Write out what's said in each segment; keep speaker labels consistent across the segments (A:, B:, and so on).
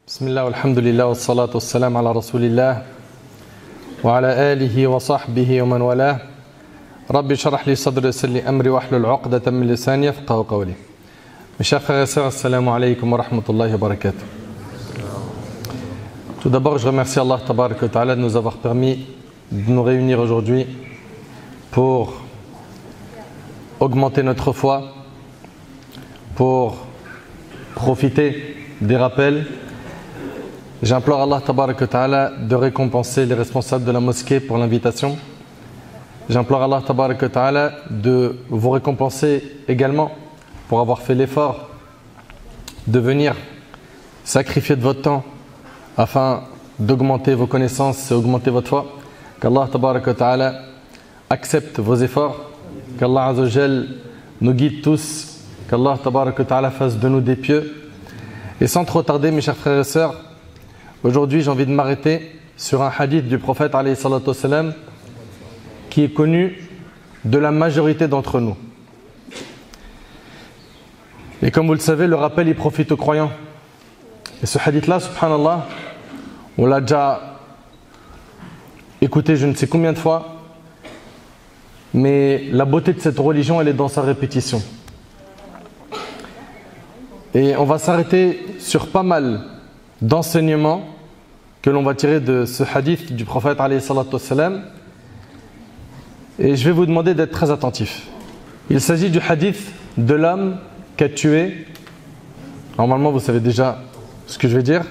A: بسم الله والحمد لله والصلاة والسلام على رسول الله وعلى آله وصحبه ومن والاه رب اشرح لي صدري ويسر لي أمري واحلل عقدة من لساني يفقهوا قولي. Mes chers frères et sœurs, assalamu alaikum wa rahmatullahi wa barakatuh. Tout d'abord, je remercie Allah tabarak wa ta'ala de nous avoir permis de nous réunir aujourd'hui pour augmenter notre foi, pour profiter des rappels. J'implore Allah tabarak wa ta'ala de récompenser les responsables de la mosquée pour l'invitation. J'implore Allah tabarak wa ta'ala de vous récompenser également pour avoir fait l'effort de venir sacrifier de votre temps afin d'augmenter vos connaissances et augmenter votre foi. Qu'Allah tabarak wa ta'ala accepte vos efforts, qu'Allah azza wa jal nous guide tous, qu'Allah tabarak wa ta'ala fasse de nous des pieux. Et sans trop tarder, mes chers frères et sœurs, aujourd'hui j'ai envie de m'arrêter sur un hadith du prophète alayhi salatu wassalam qui est connu de la majorité d'entre nous. Et comme vous le savez, le rappel il profite aux croyants. Et ce hadith-là, subhanallah, on l'a déjà écouté je ne sais combien de fois, mais la beauté de cette religion, elle est dans sa répétition. Et on va s'arrêter sur pas mal d'enseignements que l'on va tirer de ce hadith du prophète alayhi salatu wassalam. Et je vais vous demander d'être très attentifs. Il s'agit du hadith de l'homme qui a tué. Normalement, vous savez déjà ce que je vais dire.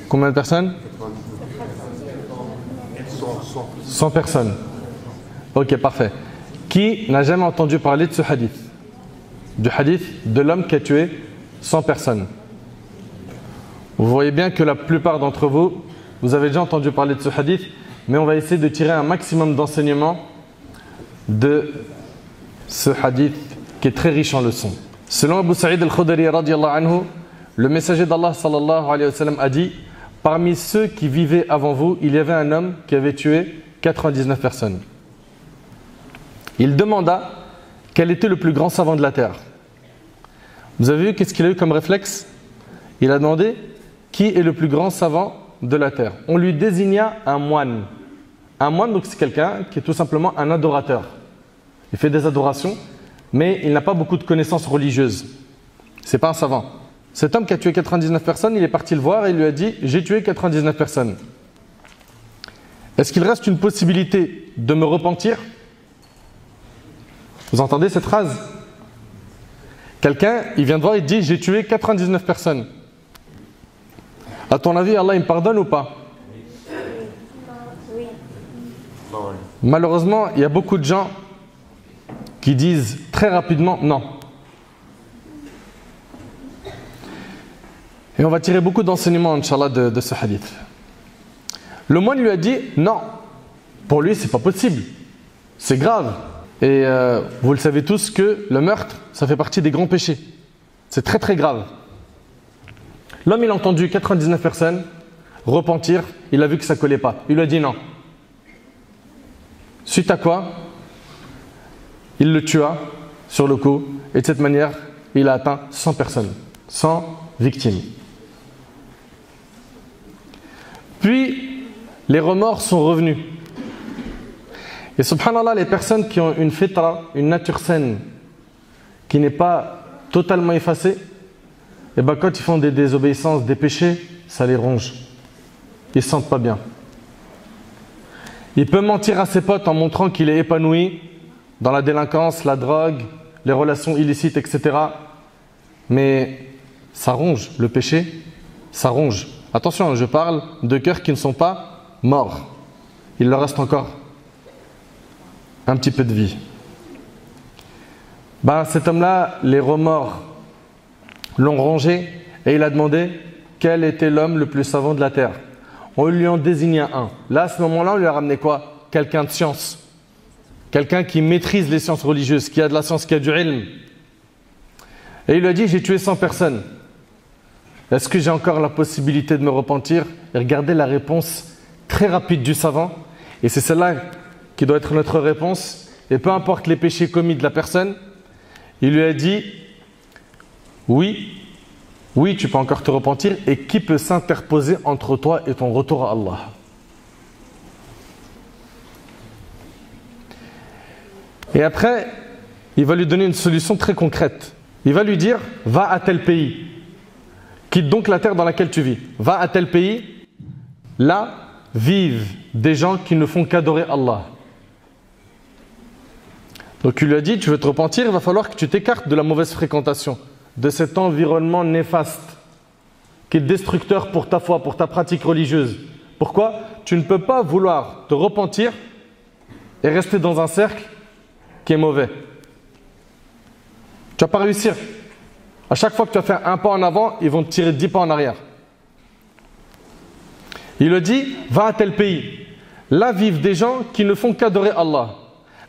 A: Combien de personnes? 100 personnes. Ok, parfait. Qui n'a jamais entendu parler de ce hadith? Du hadith de l'homme qui a tué 100 personnes. Vous voyez bien que la plupart d'entre vous, vous avez déjà entendu parler de ce hadith, mais on va essayer de tirer un maximum d'enseignements de ce hadith qui est très riche en leçons. Selon Abu Sa'id al-Khudri radiyallahu anhu, le messager d'Allah sallallahu alayhi wa sallam a dit: parmi ceux qui vivaient avant vous, il y avait un homme qui avait tué 99 personnes. Il demanda quel était le plus grand savant de la terre. Vous avez vu qu'est-ce qu'il a eu comme réflexe? Il a demandé qui est le plus grand savant de la terre. On lui désigna un moine. Un moine, donc c'est quelqu'un qui est tout simplement un adorateur. Il fait des adorations, mais il n'a pas beaucoup de connaissances religieuses. C'est pas un savant. Cet homme qui a tué 99 personnes, il est parti le voir et il lui a dit: j'ai tué 99 personnes. Est-ce qu'il reste une possibilité de me repentir? Vous entendez cette phrase? Quelqu'un, il vient de voir, il dit: j'ai tué 99 personnes. À ton avis, Allah il me pardonne ou pas? Oui. Malheureusement, il y a beaucoup de gens qui disent très rapidement non. Et on va tirer beaucoup d'enseignements, Inch'Allah, de ce hadith. Le moine lui a dit non. Pour lui, c'est pas possible. C'est grave. Et vous le savez tous que le meurtre, ça fait partie des grands péchés. C'est très très grave. L'homme, il a entendu 99 personnes repentir, il a vu que ça ne collait pas. Il lui a dit non. Suite à quoi, il le tua sur le coup, et de cette manière, il a atteint 100 personnes, 100 victimes. Puis, les remords sont revenus. Et subhanallah, les personnes qui ont une fitra, une nature saine, qui n'est pas totalement effacée, et bien quand ils font des désobéissances, des péchés, ça les ronge. Ils ne se sentent pas bien. Il peut mentir à ses potes en montrant qu'il est épanoui dans la délinquance, la drogue, les relations illicites, etc. Mais ça ronge, le péché, ça ronge. Attention, je parle de cœurs qui ne sont pas morts. Il leur reste encore un petit peu de vie. Ben, cet homme-là, les remords l'ont rongé et il a demandé quel était l'homme le plus savant de la terre. On lui en désignait un. Là, à ce moment-là, on lui a ramené quoi? Quelqu'un de science. Quelqu'un qui maîtrise les sciences religieuses, qui a de la science, qui a du ilm. Et il lui a dit: j'ai tué 100 personnes. Est-ce que j'ai encore la possibilité de me repentir? Et regardez la réponse très rapide du savant. Et c'est celle-là qui doit être notre réponse. Et peu importe les péchés commis de la personne, il lui a dit: oui, Oui, tu peux encore te repentir. Et qui peut s'interposer entre toi et ton retour à Allah? Et après, il va lui donner une solution très concrète. Il va lui dire, va à tel pays. Quitte donc la terre dans laquelle tu vis. Va à tel pays. Là, vivent des gens qui ne font qu'adorer Allah. Donc il lui a dit, tu veux te repentir, il va falloir que tu t'écartes de la mauvaise fréquentation, de cet environnement néfaste, qui est destructeur pour ta foi, pour ta pratique religieuse. Pourquoi? Tu ne peux pas vouloir te repentir et rester dans un cercle qui est mauvais. Tu ne vas pas réussir. À chaque fois que tu vas faire un pas en avant, ils vont te tirer 10 pas en arrière. Il le dit, va à tel pays. Là vivent des gens qui ne font qu'adorer Allah.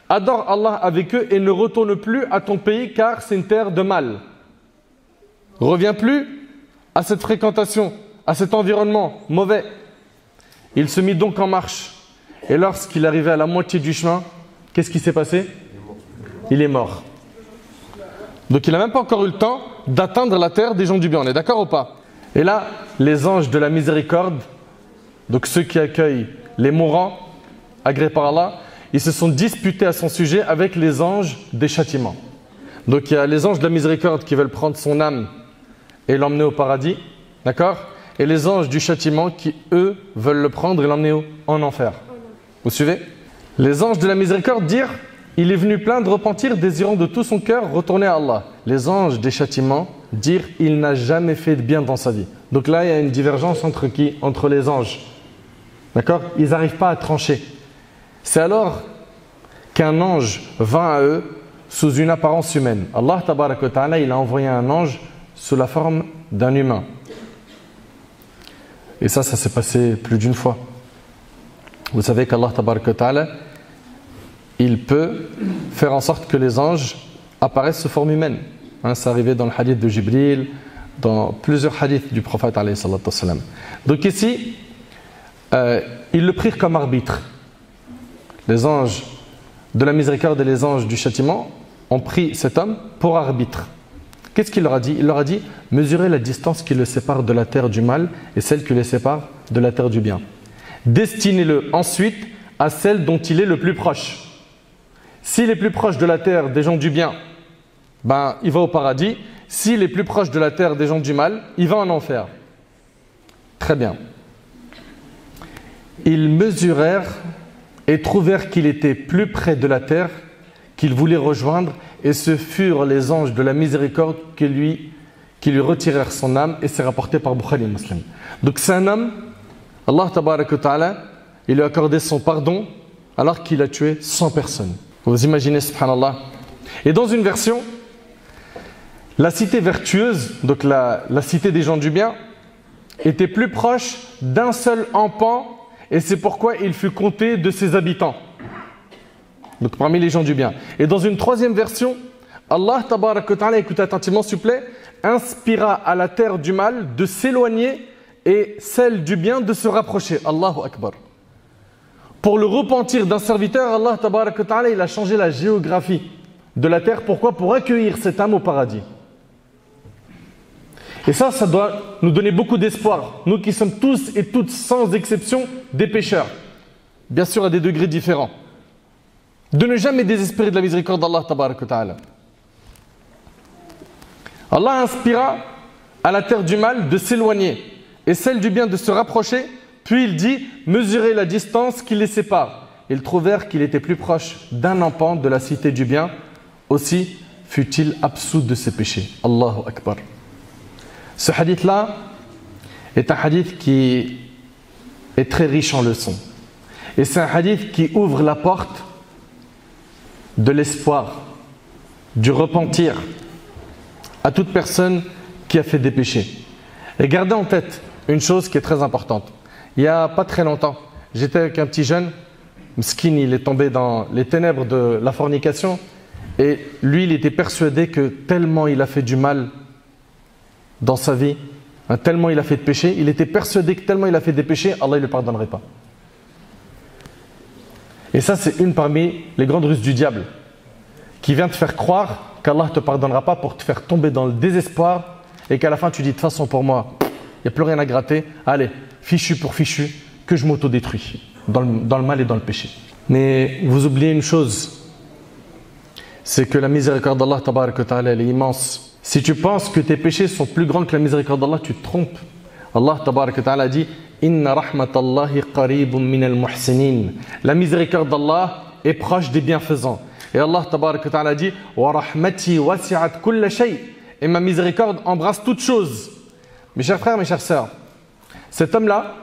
A: Adore Allah avec eux et ne retourne plus à ton pays car c'est une terre de mal. Reviens plus à cette fréquentation, à cet environnement mauvais. Il se mit donc en marche. Et lorsqu'il arrivait à la moitié du chemin, qu'est-ce qui s'est passé? Il est mort. Donc il n'a même pas encore eu le temps d'atteindre la terre des gens du bien. On est d'accord ou pas? Et là, les anges de la miséricorde, donc ceux qui accueillent les mourants, agréés par Allah, ils se sont disputés à son sujet avec les anges des châtiments. Donc il y a les anges de la miséricorde qui veulent prendre son âme et l'emmener au paradis, d'accord? Et les anges du châtiment qui, eux, veulent le prendre et l'emmener en enfer. Vous suivez? Les anges de la miséricorde dirent, il est venu plein de repentir, désirant de tout son cœur retourner à Allah. Les anges des châtiments dirent, il n'a jamais fait de bien dans sa vie. Donc là, il y a une divergence entre qui? Entre les anges. D'accord? Ils n'arrivent pas à trancher. C'est alors qu'un ange vint à eux sous une apparence humaine. Allah tabaraka wa ta'ala, il a envoyé un ange sous la forme d'un humain. Et ça s'est passé plus d'une fois. Vous savez qu'Allah tabaraka wa ta'ala, il peut faire en sorte que les anges apparaissent sous forme humaine. Hein, c'est arrivé dans le hadith de Jibril, dans plusieurs hadiths du prophète alayhi salatu wassalam. Donc ici, ils le prirent comme arbitre. Les anges de la miséricorde et les anges du châtiment ont pris cet homme pour arbitre. Qu'est-ce qu'il leur a dit? Il leur a dit, mesurez la distance qui le sépare de la terre du mal et celle qui le sépare de la terre du bien. Destinez-le ensuite à celle dont il est le plus proche. S'il est plus proche de la terre des gens du bien, ben, il va au paradis. S'il est plus proche de la terre des gens du mal, il va en enfer. Très bien. Ils mesurèrent et trouvèrent qu'il était plus près de la terre qu'ils voulaient rejoindre, et ce furent les anges de la miséricorde qui lui retirèrent son âme, et c'est rapporté par Bukhari et Muslim. Donc c'est un homme, Allah tabaraka wa ta'ala, il lui a accordé son pardon alors qu'il a tué 100 personnes. Vous imaginez, subhanallah. Et dans une version, la cité vertueuse, donc la cité des gens du bien, était plus proche d'un seul empan, et c'est pourquoi il fut compté de ses habitants. Donc parmi les gens du bien. Et dans une troisième version, Allah tabaraka wa ta'ala, écoutez attentivement s'il vous plaît, inspira à la terre du mal de s'éloigner et celle du bien de se rapprocher. Allahu Akbar. Pour le repentir d'un serviteur, Allah tabaraka wa ta'ala, il a changé la géographie de la terre. Pourquoi? Pour accueillir cette âme au paradis. Et ça doit nous donner beaucoup d'espoir. Nous qui sommes tous et toutes, sans exception, des pécheurs. Bien sûr, à des degrés différents. De ne jamais désespérer de la miséricorde d'Allah tabaraka wa ta'ala. Allah inspira à la terre du mal de s'éloigner et celle du bien de se rapprocher. Puis il dit, mesurez la distance qui les sépare. Ils trouvèrent qu'il était plus proche d'un empan de la cité du bien. Aussi fut-il absous de ses péchés. Allahu Akbar. Ce hadith-là est un hadith qui est très riche en leçons. Et c'est un hadith qui ouvre la porte de l'espoir, du repentir à toute personne qui a fait des péchés. Et gardez en tête une chose qui est très importante. Il n'y a pas très longtemps, j'étais avec un petit jeune, Mskin, il est tombé dans les ténèbres de la fornication, et lui, il était persuadé que tellement il a fait du mal dans sa vie, tellement il a fait de péchés, il était persuadé que tellement il a fait des péchés, Allah ne le pardonnerait pas. Et ça, c'est une parmi les grandes ruses du diable, qui vient te faire croire qu'Allah ne te pardonnera pas pour te faire tomber dans le désespoir et qu'à la fin tu dis de toute façon pour moi, il n'y a plus rien à gratter, allez, fichu pour fichu, que je m'autodétruis dans le mal et dans le péché. Mais vous oubliez une chose, c'est que la miséricorde d'Allah tabarak wa ta'ala, elle est immense. Si tu penses que tes péchés sont plus grands que la miséricorde d'Allah, tu te trompes. Allah tabarak wa ta'ala dit Inna rahmatallahi qaribun minal muhsinin. La miséricorde d'Allah est proche des bienfaisants. Et Allah tabarak wa ta'ala dit Wa rahmati wasi'at kulla shay. Et ma miséricorde embrasse toutes choses. Mes chers frères, mes chères sœurs, cet homme-là,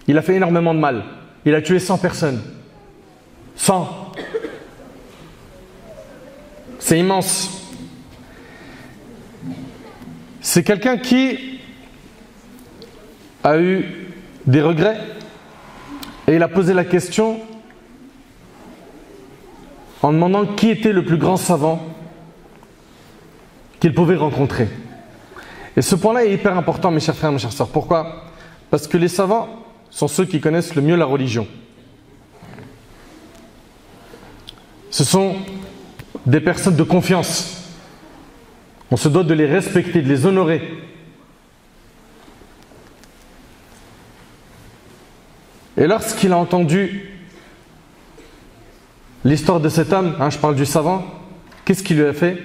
A: il a fait énormément de mal. Il a tué 100 personnes. 100. C'est immense. C'est quelqu'un qui a eu des regrets et il a posé la question en demandant qui était le plus grand savant qu'il pouvait rencontrer. Et ce point-là est hyper important, mes chers frères, mes chères sœurs. Pourquoi? Parce que les savants sont ceux qui connaissent le mieux la religion. Ce sont des personnes de confiance. On se doit de les respecter, de les honorer. Et lorsqu'il a entendu l'histoire de cet homme, je parle du savant, qu'est-ce qu'il lui a fait?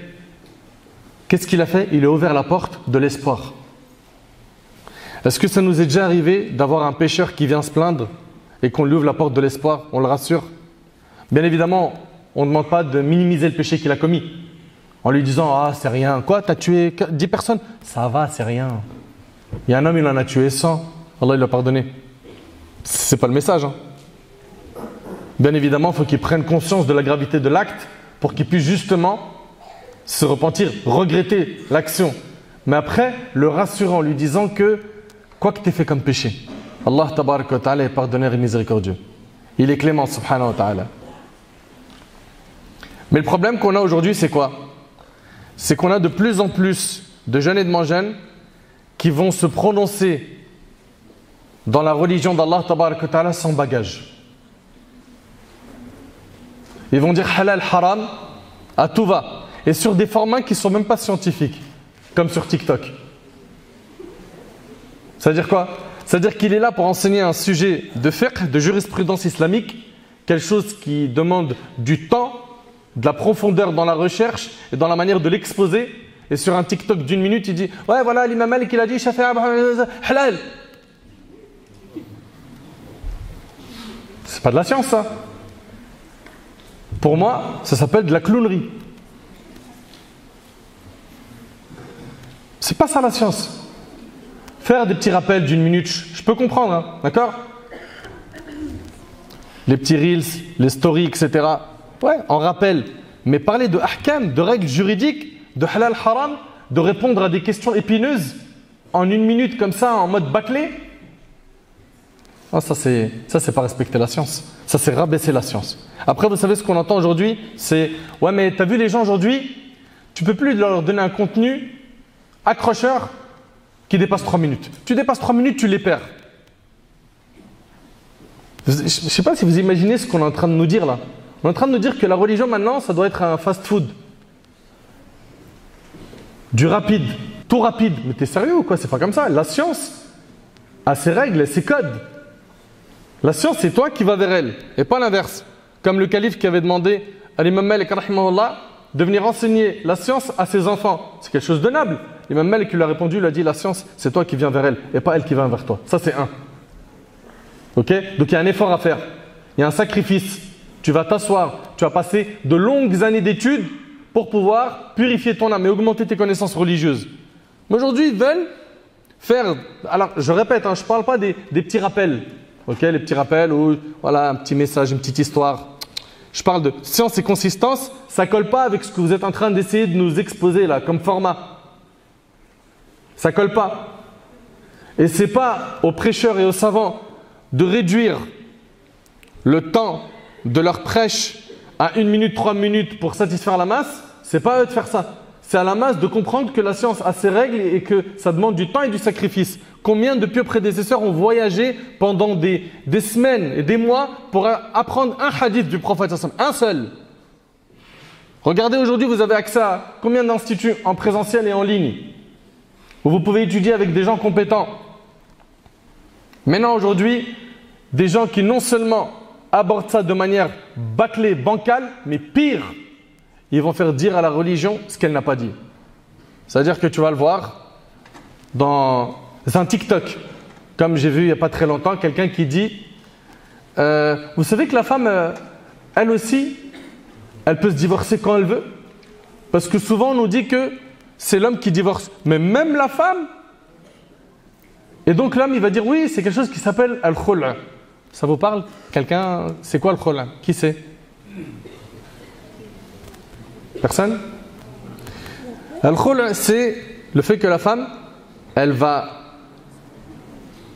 A: Qu'est-ce qu'il a fait? Il a ouvert la porte de l'espoir. Est-ce que ça nous est déjà arrivé d'avoir un pécheur qui vient se plaindre et qu'on lui ouvre la porte de l'espoir, on le rassure? Bien évidemment, on ne demande pas de minimiser le péché qu'il a commis en lui disant « Ah, c'est rien. Quoi, t'as tué 10 personnes? Ça va, c'est rien. Il y a un homme, il en a tué 100. Allah, il l'a pardonné. » C'est pas le message. Bien évidemment, il faut qu'il prenne conscience de la gravité de l'acte pour qu'il puisse justement se repentir, regretter l'action. Mais après, le rassurant, lui disant que quoi que tu aies fait comme péché, Allah tabarak wa ta'ala est pardonneur et miséricordieux. Il est clément, subhanahu wa ta'ala. Mais le problème qu'on a aujourd'hui, c'est quoi? C'est qu'on a de plus en plus de jeunes et de moins jeunes qui vont se prononcer dans la religion d'Allah tabarak wa ta'ala sans bagage. Ils vont dire halal, haram, à tout va. Et sur des formats qui ne sont même pas scientifiques, comme sur TikTok. C'est-à-dire quoi? C'est-à-dire qu'il est là pour enseigner un sujet de fiqh, de jurisprudence islamique, quelque chose qui demande du temps, de la profondeur dans la recherche et dans la manière de l'exposer. Et sur un TikTok d'une minute, il dit « Ouais, voilà, l'imam Malik, il a dit « halal ». C'est pas de la science, ça. Pour moi, ça s'appelle de la clownerie. C'est pas ça la science. Faire des petits rappels d'une minute, je peux comprendre, d'accord? Les petits reels, les stories, etc. Ouais, en rappel. Mais parler de ahkam, de règles juridiques, de halal haram, de répondre à des questions épineuses en une minute comme ça, en mode bâclé, ça c'est pas respecter la science. Ça c'est rabaisser la science. Après, vous savez ce qu'on entend aujourd'hui, c'est ouais, mais t'as vu les gens aujourd'hui, tu peux plus leur donner un contenu accrocheur qui dépasse 3 minutes. Tu dépasses 3 minutes, tu les perds. Je ne sais pas si vous imaginez ce qu'on est en train de nous dire là. On est en train de nous dire que la religion maintenant, ça doit être un fast-food. Du rapide, tout rapide. Mais t'es sérieux ou quoi? C'est pas comme ça. La science a ses règles, ses codes. La science, c'est toi qui vas vers elle, et pas l'inverse. Comme le calife qui avait demandé à l'imam Malik rahimahullah de venir enseigner la science à ses enfants. C'est quelque chose de noble. L'imam Malik lui a répondu, il lui a dit la science, c'est toi qui viens vers elle, et pas elle qui vient vers toi. Ça, c'est un. Ok? Donc il y a un effort à faire. Il y a un sacrifice. Tu vas t'asseoir, tu vas passer de longues années d'études pour pouvoir purifier ton âme et augmenter tes connaissances religieuses. Mais aujourd'hui, ils veulent faire... Alors, je répète, je ne parle pas des petits rappels. Ok, les petits rappels ou voilà, un petit message, une petite histoire. Je parle de science et consistance. Ça ne colle pas avec ce que vous êtes en train d'essayer de nous exposer là, comme format. Ça ne colle pas. Et ce n'est pas aux prêcheurs et aux savants de réduire le temps de leur prêche à 1 minute, 3 minutes pour satisfaire la masse. Ce n'est pas à eux de faire ça. C'est à la masse de comprendre que la science a ses règles et que ça demande du temps et du sacrifice. Combien de pieux prédécesseurs ont voyagé pendant des semaines et des mois pour apprendre un hadith du prophète, un seul. Regardez aujourd'hui, vous avez accès à combien d'instituts en présentiel et en ligne. où vous pouvez étudier avec des gens compétents. Maintenant, aujourd'hui, des gens qui non seulement abordent ça de manière bâclée, bancale, mais pire, ils vont faire dire à la religion ce qu'elle n'a pas dit. C'est-à-dire que tu vas le voir dans un TikTok, comme j'ai vu il n'y a pas très longtemps, quelqu'un qui dit vous savez que la femme, elle aussi, elle peut se divorcer quand elle veut? Parce que souvent on nous dit que c'est l'homme qui divorce, mais même la femme. Et donc l'homme il va dire oui, c'est quelque chose qui s'appelle al-khul'. Ça vous parle? Quelqu'un, c'est quoi le khul'? Qui sait? Personne? Al-khul', c'est le fait que la femme, elle va,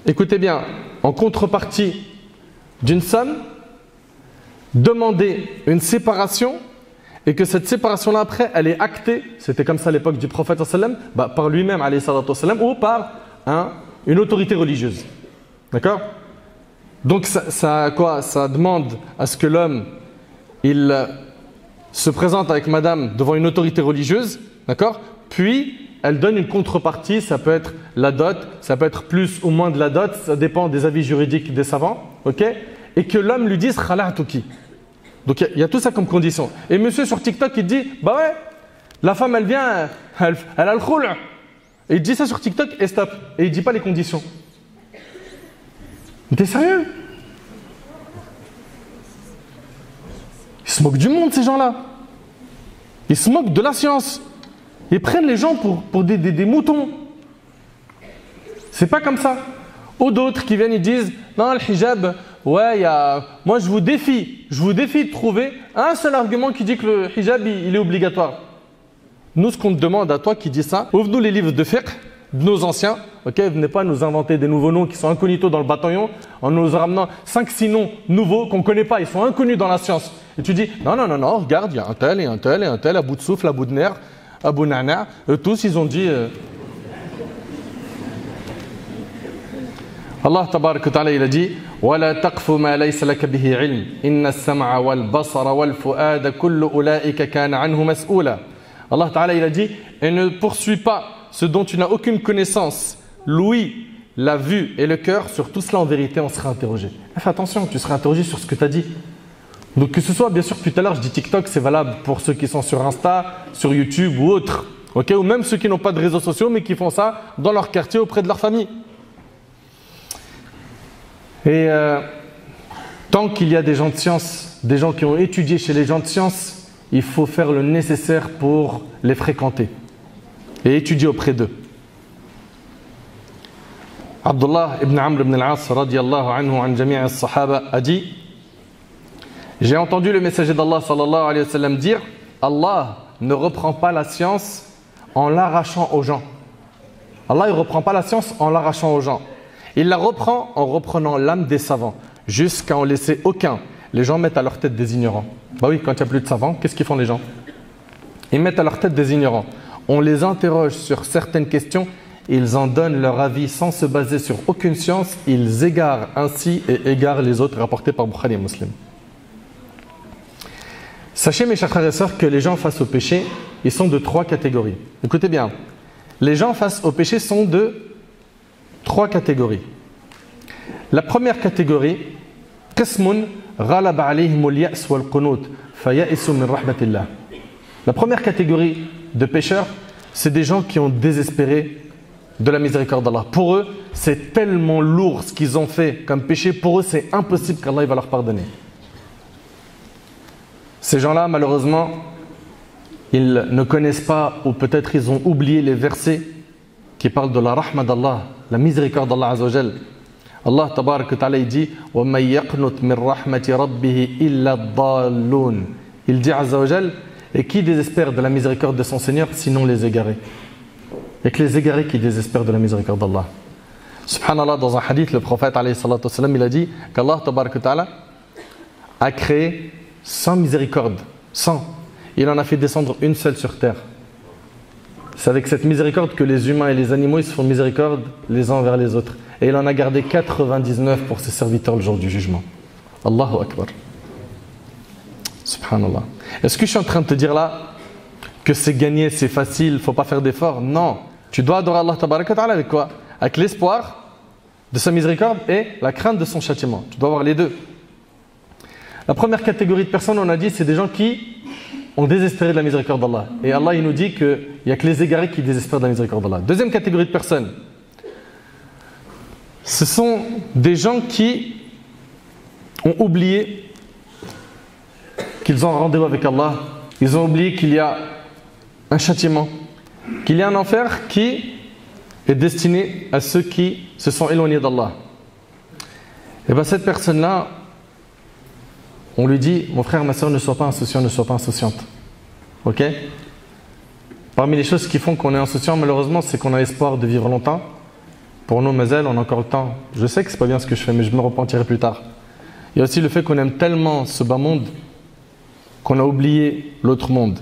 A: écoutez bien, en contrepartie d'une somme, demander une séparation et que cette séparation-là, après, elle est actée, c'était comme ça à l'époque du prophète sallam, par lui-même ou par une autorité religieuse. D'accord? Donc ça demande à ce que l'homme il se présente avec madame devant une autorité religieuse, d'accord? Puis elle donne une contrepartie, ça peut être la dot, ça peut être plus ou moins de la dot, ça dépend des avis juridiques des savants, ok? Et que l'homme lui dise khala'tuki. Donc il y a tout ça comme condition. Et monsieur sur TikTok il dit bah ouais, la femme elle vient, elle a le khul'. Et il dit ça sur TikTok et stop. Et il dit pas les conditions. Mais t'es sérieux? Ils se moquent du monde ces gens-là. Ils se moquent de la science. Ils prennent les gens pour des moutons. C'est pas comme ça. Ou d'autres qui viennent et disent non, le hijab, ouais, moi je vous défie de trouver un seul argument qui dit que le hijab il est obligatoire. Nous, ce qu'on te demande à toi qui dis ça, ouvre-nous les livres de fiqh de nos anciens, ok, venez pas nous inventer des nouveaux noms qui sont incognito dans le bataillon en nous ramenant 5-6 noms nouveaux qu'on ne connaît pas, ils sont inconnus dans la science. Et tu dis non, regarde, il y a un tel et un tel et un tel, à bout de souffle, à bout de nerf, Abu Nana, eux tous ils ont dit Allah tabarak wa ta'ala il a dit وَلَا تَقْفُ مَا لَيْسَ لَكَ بِهِ عِلْمٍ إِنَّ السَّمْعَ وَالْبَصَرَ وَالْفُؤَادَ كُلُّ أُولَئِكَ كَانَ عَنْهُ مَسْئُولًا. Allah ta'ala il a dit et ne poursuis pas ce dont tu n'as aucune connaissance, l'ouïe, la vue et le cœur, sur tout cela en vérité on sera interrogé. Fais attention, tu seras interrogé sur ce que tu as dit. Donc que ce soit, bien sûr, tout à l'heure je dis TikTok, c'est valable pour ceux qui sont sur Insta, sur YouTube ou autres, ok, ou même ceux qui n'ont pas de réseaux sociaux mais qui font ça dans leur quartier auprès de leur famille. Et tant qu'il y a des gens de science, des gens qui ont étudié chez les gens de science, il faut faire le nécessaire pour les fréquenter et étudier auprès d'eux. Abdullah ibn Amr ibn al-As radiyallahu anhu an jami' as-sahaba a dit: j'ai entendu le messager d'Allah sallallahu alayhi wa sallam dire Allah ne reprend pas la science en l'arrachant aux gens. Allah ne reprend pas la science en l'arrachant aux gens. Il la reprend en reprenant l'âme des savants, jusqu'à en laisser aucun. Les gens mettent à leur tête des ignorants. Bah oui, quand il n'y a plus de savants, qu'est-ce qu'ils font les gens? Ils mettent à leur tête des ignorants. On les interroge sur certaines questions, ils en donnent leur avis sans se baser sur aucune science, ils égarent ainsi et égarent les autres, rapportés par Bukhari et Muslim. Sachez mes chers frères et sœurs que les gens face au péché, ils sont de 3 catégories. Écoutez bien, les gens face au péché sont de 3 catégories. La première catégorie, qismun ghalaba alayhimul ya's wal qunut faya'isu min rahmatillah. La première catégorie de pécheurs, c'est des gens qui ont désespéré de la miséricorde d'Allah. Pour eux, c'est tellement lourd ce qu'ils ont fait comme péché, pour eux c'est impossible qu'Allah va leur pardonner. Ces gens-là, malheureusement, ils ne connaissent pas, ou peut-être ils ont oublié les versets qui parlent de la rahma d'Allah, la miséricorde d'Allah Azza wa Jal. Allah tabarak wa ta'ala dit وَمَنْ يَقْنُتْ مِنْ رَحْمَةِ رَبِّهِ إِلَّا الضَّالُّونَ. Il dit Azza wa Jal, et qui désespère de la miséricorde de son Seigneur sinon les égarés? Et que les égarés qui désespèrent de la miséricorde d'Allah. Subhanallah, dans un hadith, le prophète alayhi salatu wassalam, il a dit qu'Allah tabarak wa ta'ala a créé 100 miséricordes, 100. Il en a fait descendre une seule sur terre. C'est avec cette miséricorde que les humains et les animaux ils se font miséricorde les uns envers les autres. Et il en a gardé 99 pour ses serviteurs le jour du jugement. Allahu Akbar. Subhanallah. Est-ce que je suis en train de te dire là que c'est gagné, c'est facile, il ne faut pas faire d'efforts? Non. Tu dois adorer Allah tabaraka wa ta'ala avec quoi? Avec l'espoir de sa miséricorde et la crainte de son châtiment. Tu dois avoir les deux. La première catégorie de personnes, on a dit, c'est des gens qui ont désespéré de la miséricorde d'Allah. Et Allah, il nous dit qu'il n'y a que les égarés qui désespèrent de la miséricorde d'Allah. Deuxième catégorie de personnes, ce sont des gens qui ont oublié qu'ils ont un rendez-vous avec Allah. Ils ont oublié qu'il y a un châtiment, qu'il y a un enfer qui est destiné à ceux qui se sont éloignés d'Allah. Et bien cette personne-là, on lui dit, mon frère, ma soeur, ne sois pas insouciant, ne sois pas insouciante. Ok? Parmi les choses qui font qu'on est insouciant, malheureusement, c'est qu'on a espoir de vivre longtemps. Pour nous, Mazel, on a encore le temps. Je sais que c'est pas bien ce que je fais, mais je me repentirai plus tard. Il y a aussi le fait qu'on aime tellement ce bas monde qu'on a oublié l'autre monde.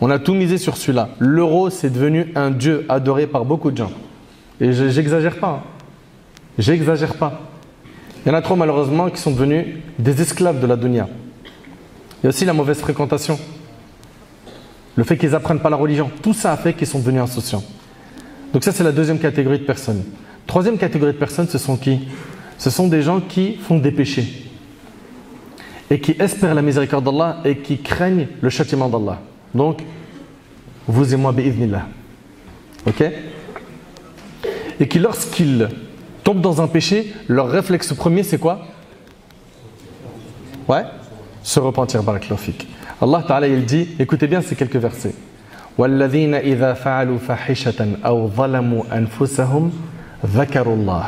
A: On a tout misé sur celui-là. L'euro, c'est devenu un dieu adoré par beaucoup de gens. Et j'exagère pas. J'exagère pas. Il y en a trop malheureusement qui sont devenus des esclaves de la dunya. Il y a aussi la mauvaise fréquentation. Le fait qu'ils n'apprennent pas la religion. Tout ça a fait qu'ils sont devenus insouciants. Donc ça, c'est la deuxième catégorie de personnes. Troisième catégorie de personnes, ce sont qui? Ce sont des gens qui font des péchés. Et qui espèrent la miséricorde d'Allah et qui craignent le châtiment d'Allah. Donc, vous et moi, bi'idhnillah. Ok? Et qui, lorsqu'ils tombent dans un péché, leur réflexe premier, c'est quoi? Ouais? Se repentir, barakallahu fik. Allah Ta'ala, il dit, écoutez bien ces quelques versets. وَالَّذِينَ إِذَا فَعَلُوا فَاحِشَةً أَوْ ظَلَمُوا أَنفُسَهُمْ ذَكَرُوا اللَّهَ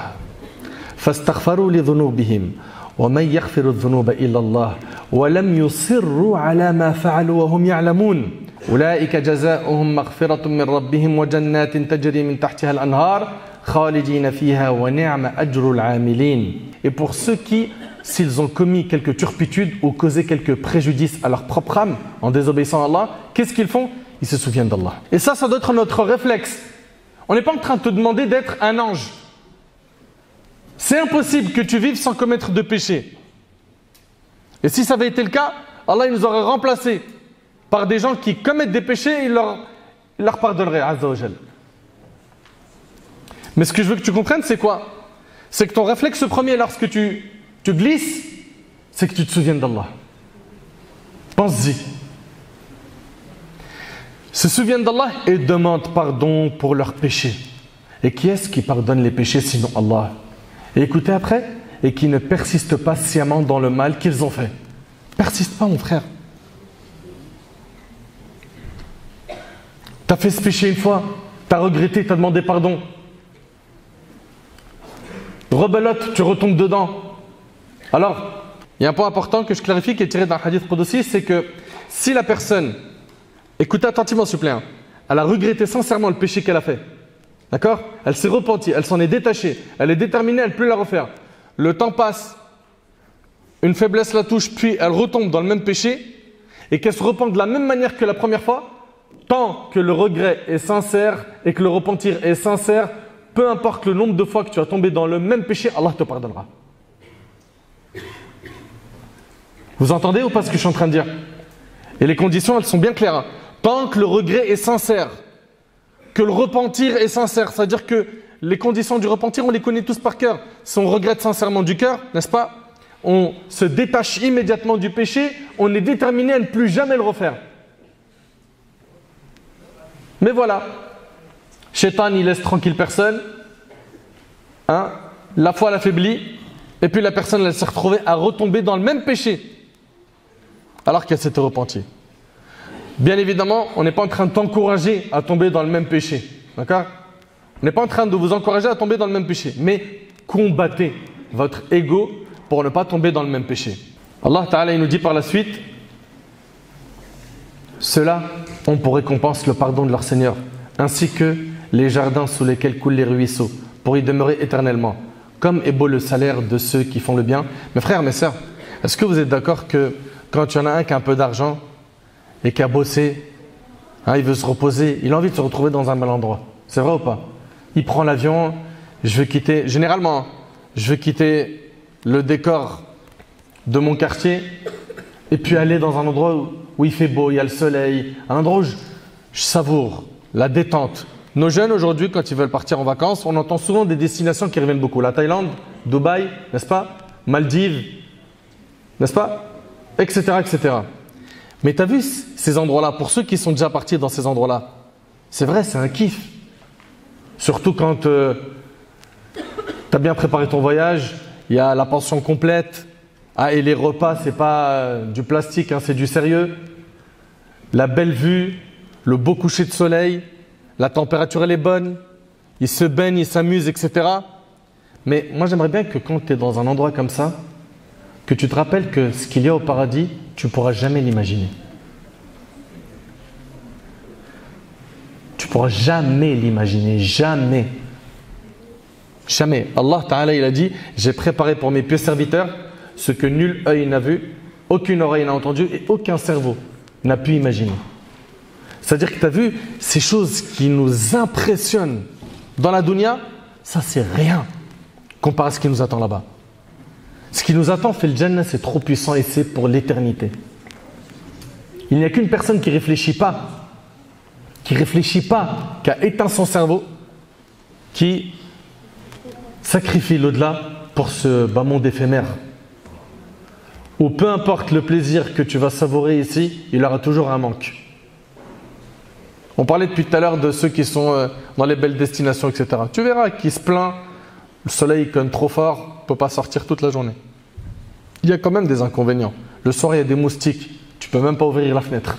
A: فَاسْتَغْفَرُوا لِذُنُوبِهِمْ وَمَنْ يَغْفِرُ الذُّنُوبَ إِلَّا اللَّهُ وَلَمْ يُصِرُّوا عَلَى مَا فَعَلُوا وَهُمْ يَعْلَمُونَ أُولَئِكَ جَزَاؤُهُم مَغْفِرَةٌ مِّن رَّبِّهِمْ وَجَنَّاتٍ تَجْرِي مِن تَحْتِهَا الْأَنْهَارُ خَالِدِينَ فِيهَا وَنِعْمَ أَجْرُ الْعَامِلِينَ. Et pour ceux qui, s'ils ont commis quelques turpitudes ou causé quelques préjudices à leur propre âme en désobéissant à Allah, qu'est-ce qu'ils font? Ils se souviennent d'Allah. Et ça doit être notre réflexe. On n'est pas en train de te demander d'être un ange. C'est impossible que tu vives sans commettre de péché. Et si ça avait été le cas, Allah il nous aurait remplacés par des gens qui commettent des péchés et il leur pardonnerait, Azza wa Jal. Mais ce que je veux que tu comprennes, c'est quoi? C'est que ton réflexe premier lorsque tu glisses, c'est que tu te souviennes d'Allah. Pense-y. Se souviennent d'Allah et demandent pardon pour leurs péchés. Et qui est-ce qui pardonne les péchés sinon Allah? Et écoutez après, et qui ne persistent pas sciemment dans le mal qu'ils ont fait. Persiste pas, mon frère. T'as fait ce péché une fois, t'as regretté, t'as demandé pardon. Rebelote, tu retombes dedans. Alors, il y a un point important que je clarifie qui est tiré d'un hadith qudsi, c'est que si la personne, écoutez attentivement s'il vous plaît, elle a regretté sincèrement le péché qu'elle a fait. D'accord? Elle s'est repentie, elle s'en est détachée, elle est déterminée à ne plus la refaire. Le temps passe, une faiblesse la touche, puis elle retombe dans le même péché et qu'elle se repent de la même manière que la première fois, tant que le regret est sincère et que le repentir est sincère, peu importe le nombre de fois que tu as tombé dans le même péché, Allah te pardonnera. Vous entendez ou pas ce que je suis en train de dire? Et les conditions, elles sont bien claires. Hein. Tant que le regret est sincère, que le repentir est sincère, c'est-à-dire que les conditions du repentir, on les connaît tous par cœur. Si on regrette sincèrement du cœur, n'est-ce pas? On se détache immédiatement du péché, on est déterminé à ne plus jamais le refaire. Mais voilà, Shaitan, il laisse tranquille personne, hein? La foi l'affaiblit, et puis la personne, elle s'est retrouvée à retomber dans le même péché, alors qu'elle s'était repentie. Bien évidemment, on n'est pas en train de t'encourager à tomber dans le même péché, d'accord? On n'est pas en train de vous encourager à tomber dans le même péché, mais combattez votre ego pour ne pas tomber dans le même péché. Allah Ta'ala, il nous dit par la suite, ceux-là ont pour récompense le pardon de leur Seigneur, ainsi que les jardins sous lesquels coulent les ruisseaux, pour y demeurer éternellement. Comme est beau le salaire de ceux qui font le bien. Mes frères, mes sœurs, est-ce que vous êtes d'accord que quand il y en a un qui a un peu d'argent et qui a bossé, hein, il veut se reposer, il a envie de se retrouver dans un bel endroit? C'est vrai ou pas? Il prend l'avion, je veux quitter, généralement, je veux quitter le décor de mon quartier et puis aller dans un endroit où il fait beau, il y a le soleil, un endroit où je savoure la détente, Nos jeunes aujourd'hui, quand ils veulent partir en vacances, on entend souvent des destinations qui reviennent beaucoup. La Thaïlande, Dubaï, n'est-ce pas? Maldives, n'est-ce pas? Etc. etc. Mais tu as vu ces endroits-là, pour ceux qui sont déjà partis dans ces endroits-là, c'est vrai, c'est un kiff. Surtout quand tu as bien préparé ton voyage, il y a la pension complète. Ah, et les repas, c'est pas du plastique, hein, c'est du sérieux. La belle vue, le beau coucher de soleil, la température elle est bonne, ils se baignent, ils s'amusent, etc. Mais moi j'aimerais bien que quand tu es dans un endroit comme ça, que tu te rappelles que ce qu'il y a au paradis, tu ne pourras jamais l'imaginer. Tu ne pourras jamais l'imaginer, jamais. Jamais. Allah Ta'ala il a dit, j'ai préparé pour mes pieux serviteurs ce que nul œil n'a vu, aucune oreille n'a entendu et aucun cerveau n'a pu imaginer. C'est-à-dire que tu as vu ces choses qui nous impressionnent dans la dunya, ça c'est rien comparé à ce qui nous attend là-bas. Ce qui nous attend, fait le Jannah, c'est trop puissant et c'est pour l'éternité. Il n'y a qu'une personne qui ne réfléchit pas, qui a éteint son cerveau, qui sacrifie l'au-delà pour ce bas monde éphémère. Où peu importe le plaisir que tu vas savourer ici, il aura toujours un manque. On parlait depuis tout à l'heure de ceux qui sont dans les belles destinations, etc. Tu verras qui se plaint, le soleil conne trop fort, ne peut pas sortir toute la journée. Il y a quand même des inconvénients. Le soir, il y a des moustiques, tu ne peux même pas ouvrir la fenêtre.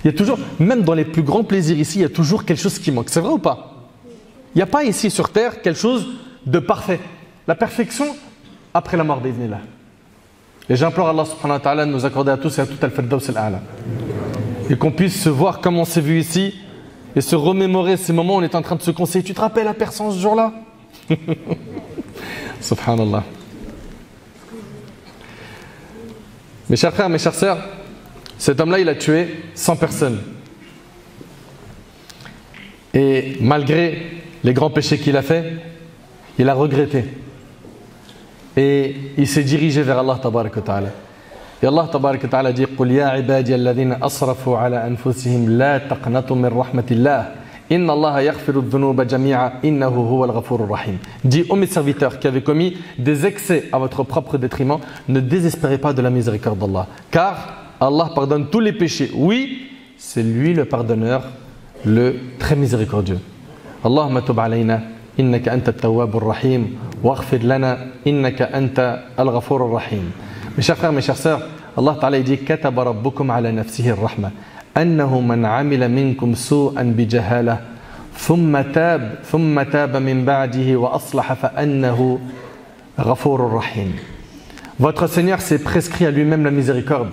A: Il y a toujours, même dans les plus grands plaisirs ici, il y a toujours quelque chose qui manque. C'est vrai ou pas? Il n'y a pas ici sur terre quelque chose de parfait. La perfection après la mort d'Iznillah. Et j'implore Allah subhanahu wa ta'ala de nous accorder à tous et à tout al-Firdaus al-A'la. Et qu'on puisse se voir comme on s'est vu ici et se remémorer ces moments où on est en train de se conseiller. Tu te rappelles la personne ce jour-là? Subhanallah. Mes chers frères, mes chères sœurs, cet homme-là, il a tué 100 personnes. Et malgré les grands péchés qu'il a fait, il a regretté. Et il s'est dirigé vers Allah tabarak wa ta'ala. Et Allah tabarak wa ta'ala dit قُلْ يَا عِبَادِيَ الَّذِينَ أَصْرَفُوا عَلَى أَنفُسِهِمْ لَا تَقْنَطُوا مِنْ رَحْمَةِ اللَّهِ إِنَّ اللَّهَ يَغْفِرُ الذُّنُوبَ جَمِيعًا إِنَّهُ هُوَ الْغَفُورُ الرَّحِيمُ. Dis ô mes serviteurs qui avez commis des excès à votre propre détriment, ne désespérez pas de la miséricorde d'Allah. Car Allah pardonne tous les péchés. Oui, c'est lui le pardonneur, le très miséricordieux. Allahumma tub alayna. إنك أنت التواب الرحيم واغفر لنا إنك أنت الغفور الرحيم. Mes chers frères, mes chères sœurs, Allah Ta'ala dit كتب ربكم على نفسه الرحمة أنه من عمل منكم سوءا بجهالة ثم تاب من بعده وأصلح فأنه غفور رحيم. Votre Seigneur s'est prescrit à lui-même la miséricorde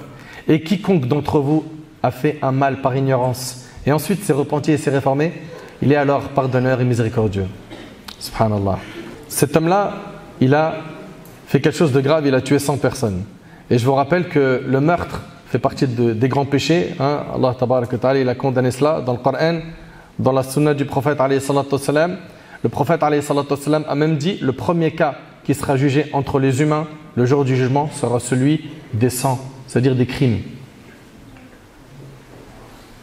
A: et quiconque d'entre vous a fait un mal par ignorance et ensuite s'est repenti et s'est réformé, il est alors pardonneur et miséricordieux. Subhanallah. Cet homme-là, il a fait quelque chose de grave, il a tué 100 personnes. Et je vous rappelle que le meurtre fait partie des grands péchés. Hein? Allah tabarak wa ta'ala, il a condamné cela dans le Coran, dans la sunna du prophète alayhi salatu wassalam. Le prophète alayhi salatu wassalam a même dit le premier cas qui sera jugé entre les humains le jour du jugement sera celui des sangs, c'est-à-dire des crimes.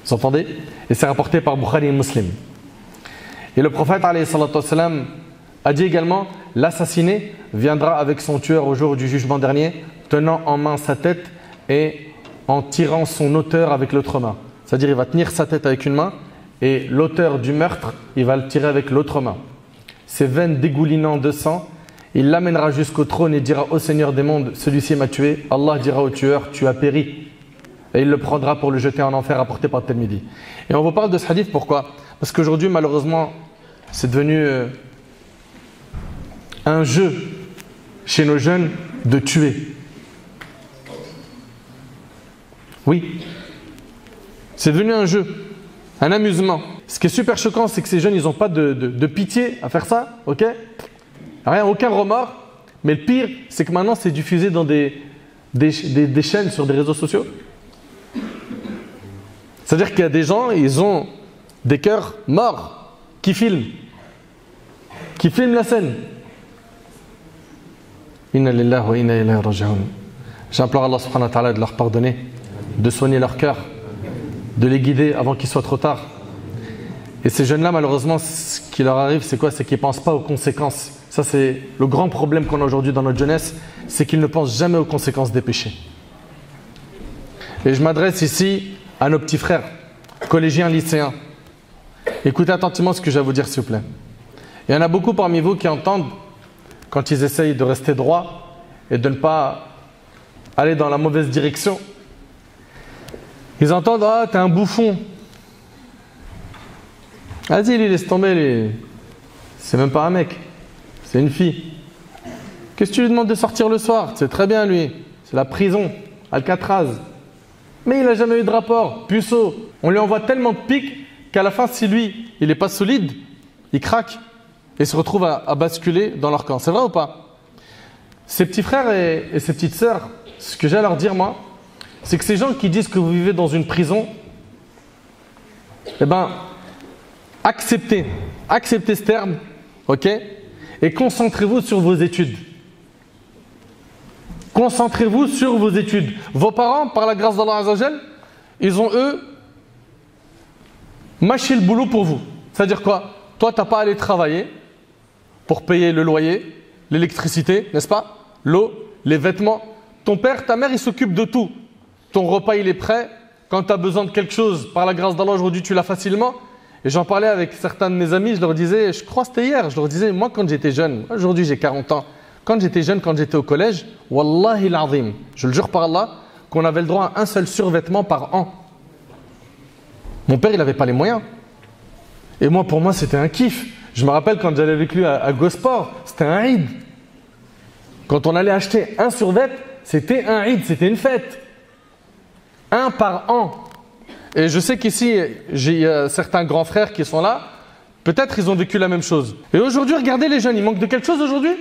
A: Vous entendez? Et c'est rapporté par Bukhari et Muslim. Et le prophète alayhi salatu wassalam a dit également l'assassiné viendra avec son tueur au jour du jugement dernier, tenant en main sa tête et en tirant son auteur avec l'autre main. C'est-à-dire il va tenir sa tête avec une main et l'auteur du meurtre, il va le tirer avec l'autre main. Ses veines dégoulinant de sang, il l'amènera jusqu'au trône et dira au Seigneur des mondes, celui-ci m'a tué. Allah dira au tueur, tu as péri. Et il le prendra pour le jeter en enfer, apporté par Tirmidhi. Et on vous parle de ce hadith, pourquoi? Parce qu'aujourd'hui, malheureusement, c'est devenu un jeu chez nos jeunes de tuer. Oui, c'est devenu un jeu, un amusement. Ce qui est super choquant, c'est que ces jeunes, ils n'ont pas de pitié à faire ça, ok? Rien, aucun remords. Mais le pire, c'est que maintenant, c'est diffusé dans des chaînes sur des réseaux sociaux. C'est-à-dire qu'il y a des gens, ils ont des cœurs morts qui filment la scène. Inna lillahi wa inna ilayhi raji'un. J'implore Allah subhanahu wa ta'ala de leur pardonner, de soigner leur cœur, de les guider avant qu'il soit trop tard. Et ces jeunes-là, malheureusement, ce qui leur arrive, c'est quoi? C'est qu'ils ne pensent pas aux conséquences. Ça, c'est le grand problème qu'on a aujourd'hui dans notre jeunesse, c'est qu'ils ne pensent jamais aux conséquences des péchés. Et je m'adresse ici à nos petits frères, collégiens, lycéens. Écoutez attentivement ce que j'ai à vous dire, s'il vous plaît. Il y en a beaucoup parmi vous qui entendent, quand ils essayent de rester droits et de ne pas aller dans la mauvaise direction, ils entendent « Ah, t'es un bouffon !» Vas-y, laisse tomber, c'est même pas un mec, c'est une fille. Qu'est-ce que tu lui demandes de sortir le soir? C'est très bien, lui. C'est la prison, Alcatraz. Mais il n'a jamais eu de rapport, puceau. On lui envoie tellement de piques qu'à la fin, si lui, il n'est pas solide, il craque et se retrouve à basculer dans leur camp. C'est vrai ou pas? Ces petits frères et ces petites sœurs, ce que j'ai à leur dire, moi, c'est que ces gens qui disent que vous vivez dans une prison, eh ben, acceptez ce terme, ok? Et concentrez-vous sur vos études. Concentrez-vous sur vos études. Vos parents, par la grâce d'Allah Azzawajal, ils ont, eux, mâché le boulot pour vous. C'est-à-dire quoi? Toi, tu n'as pas à aller travailler pour payer le loyer, l'électricité, n'est-ce pas? L'eau, les vêtements. Ton père, ta mère, ils s'occupent de tout. Ton repas, il est prêt. Quand tu as besoin de quelque chose, par la grâce d'Allah, aujourd'hui, tu l'as facilement. Et j'en parlais avec certains de mes amis, je leur disais, je crois que c'était hier, je leur disais, moi quand j'étais jeune, aujourd'hui j'ai 40 ans, quand j'étais jeune, quand j'étais au collège, Wallahi l'azim, je le jure par Allah, qu'on avait le droit à un seul survêtement par an. Mon père, il n'avait pas les moyens. Et moi, pour moi, c'était un kiff. Je me rappelle quand j'allais avec lui à Gosport, c'était un Eid. Quand on allait acheter un survêt, c'était un Eid, c'était une fête. Un par an. Et je sais qu'ici, j'ai certains grands frères qui sont là. Peut-être ils ont vécu la même chose. Et aujourd'hui, regardez les jeunes, ils manquent de quelque chose aujourd'hui?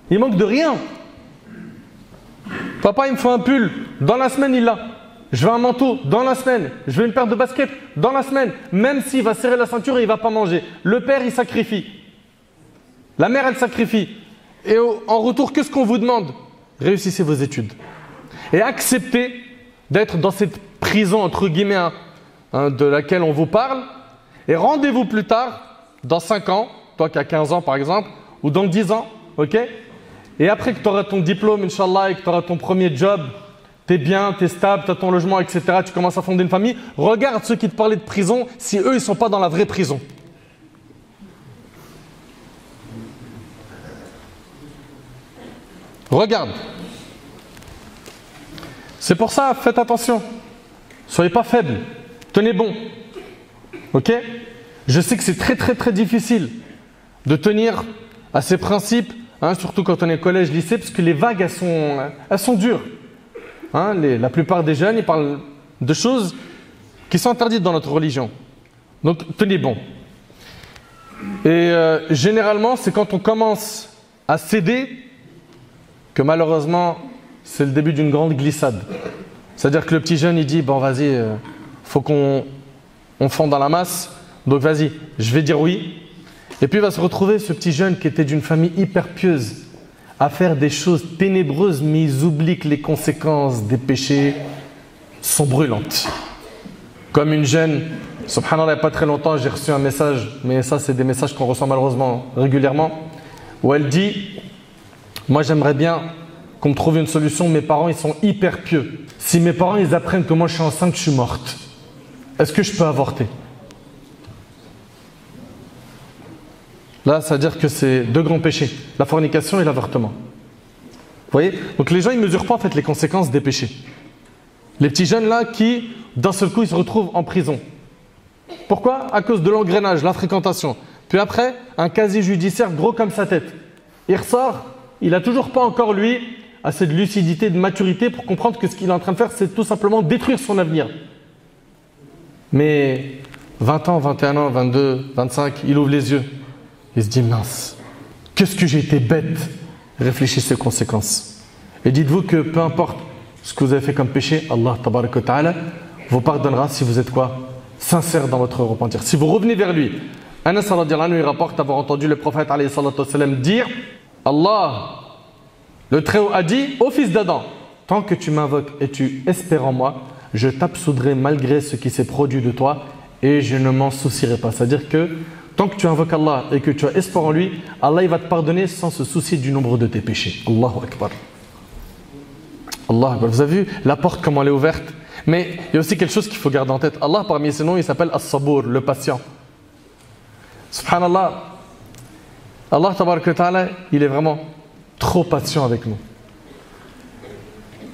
A: Ils manquent de rien. Papa, il me faut un pull. Dans la semaine, il l'a. Je veux un manteau. Dans la semaine. Je veux une paire de baskets. Dans la semaine. Même s'il va serrer la ceinture et il ne va pas manger. Le père, il sacrifie. La mère, elle sacrifie. Et en retour, qu'est-ce qu'on vous demande? Réussissez vos études. Et acceptez d'être dans cette prison, entre guillemets, de laquelle on vous parle, et rendez-vous plus tard, dans 5 ans, toi qui as 15 ans par exemple, ou dans 10 ans, ok? Et après que tu auras ton diplôme, Inch'Allah, et que tu auras ton premier job, tu es bien, tu es stable, tu as ton logement, etc., tu commences à fonder une famille, regarde ceux qui te parlaient de prison, si eux, ils ne sont pas dans la vraie prison. Regarde. C'est pour ça, faites attention. Soyez pas faibles. Tenez bon. Ok? Je sais que c'est très difficile de tenir à ces principes, hein, surtout quand on est collège, lycée, parce que les vagues, elles sont dures. Hein, la plupart des jeunes, ils parlent de choses qui sont interdites dans notre religion. Donc, tenez bon. Et généralement, c'est quand on commence à céder que malheureusement, c'est le début d'une grande glissade. C'est-à-dire que le petit jeune, il dit, bon vas-y, faut qu'on fonde dans la masse, donc vas-y, je vais dire oui. Et puis il va se retrouver, ce petit jeune qui était d'une famille hyper pieuse, à faire des choses ténébreuses, mais ils oublient que les conséquences des péchés sont brûlantes. Comme une jeune, subhanallah, il n'y a pas très longtemps, j'ai reçu un message, mais ça c'est des messages qu'on reçoit malheureusement régulièrement, où elle dit, moi j'aimerais bien qu'on me trouve une solution, mes parents ils sont hyper pieux. Si mes parents ils apprennent que moi je suis enceinte, je suis morte, est-ce que je peux avorter? Là, ça veut dire que c'est deux grands péchés, la fornication et l'avortement. Vous voyez? Donc les gens ils ne mesurent pas en fait les conséquences des péchés. Les petits jeunes là qui, d'un seul coup, ils se retrouvent en prison. Pourquoi? À cause de l'engrenage, la fréquentation. Puis après, un casier judiciaire gros comme sa tête. Il ressort, il n'a toujours pas encore lui assez de lucidité, de maturité pour comprendre que ce qu'il est en train de faire, c'est tout simplement détruire son avenir. Mais 20 ans, 21 ans, 22, 25, il ouvre les yeux. Il se dit, mince, qu'est-ce que j'ai été bête. Réfléchissez aux conséquences. Et dites-vous que peu importe ce que vous avez fait comme péché, Allah tabarak wa ta'ala vous pardonnera si vous êtes quoi? Sincère dans votre repentir. Si vous revenez vers lui. Anas radhiyallahu anhu, il rapporte avoir entendu le prophète alayhi salatu wassalam dire, Allah, le Très-Haut a dit au fils d'Adam, tant que tu m'invoques et tu espères en moi, je t'absoudrai malgré ce qui s'est produit de toi et je ne m'en soucierai pas. C'est-à-dire que tant que tu invoques Allah et que tu as espoir en lui, Allah il va te pardonner sans se soucier du nombre de tes péchés. Allahu Akbar. Allah Akbar. Vous avez vu la porte comment elle est ouverte? Mais il y a aussi quelque chose qu'il faut garder en tête. Allah parmi ses noms il s'appelle As-Sabour, le patient. Subhanallah. Allah tabaraka wa ta'ala, il est vraiment trop patient avec nous.